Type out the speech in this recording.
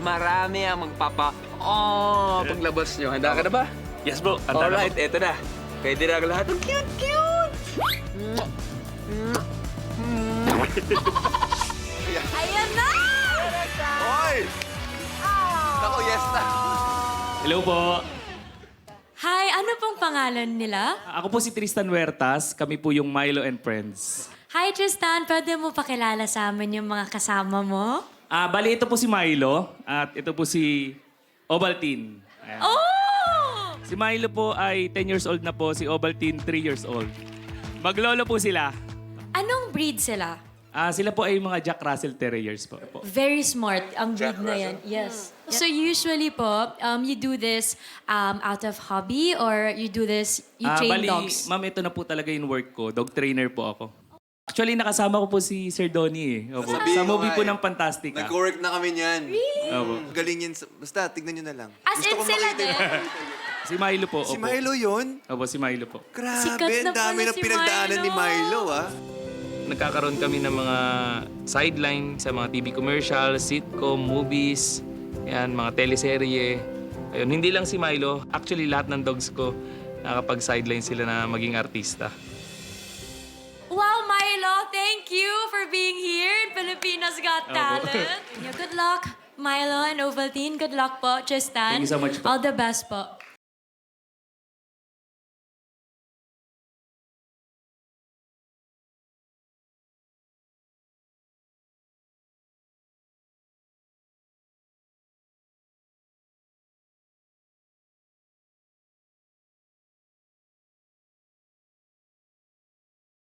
marami ang paglabas nyo. Handa ka na ba? Yes po, handa na Alright, po. eto na. Pwede na lahat ng cute! Ayan na! Oy! Naku, yes na. Hello po. Hi, ano pong pangalan nila? Ako po si Tristan Huertas. Kami po yung Milo and Friends. Hi, Tristan. Pwede mo pakilala sa amin yung mga kasama mo? Bali, ito po si Milo at ito po si Ovaltine. Ayan. Oh! Si Milo po ay 10 years old na po, si Ovaltine 3 years old. Maglolo po sila. Anong breed sila? Sila po ay mga Jack Russell Terriers po. Very smart ang breed na yan. Yes. So usually po, you do this out of hobby or you do this, you train Bali, dogs? ma'am, ito na po talaga yung work ko. Dog trainer po ako. Actually, nakasama ko po si Sir Donnie eh. Opo. Sabihin Sa ko movie nga po eh. ng Fantastica. Nag-work na kami niyan. Opo. Galing yan. Basta, tignan nyo na lang. As in sila makita din? Si Milo po. Si opo. Milo yun? Opo, si Milo po. Grabe, Sikat na ang dami pala ng si pinagdaanan ni Milo, ah. Nagkakaroon kami ng mga sideline sa mga TV commercials, sitcom, movies, yan, mga teleserye. Ayun, hindi lang si Milo. Actually, lahat ng dogs ko nakapag-sideline sila na maging artista. Wow, Milo, thank you for being here in Filipinas Got Talent. Good luck, Milo and Ovaltine. Good luck po, Tristan. Thank you so much po. All the best po.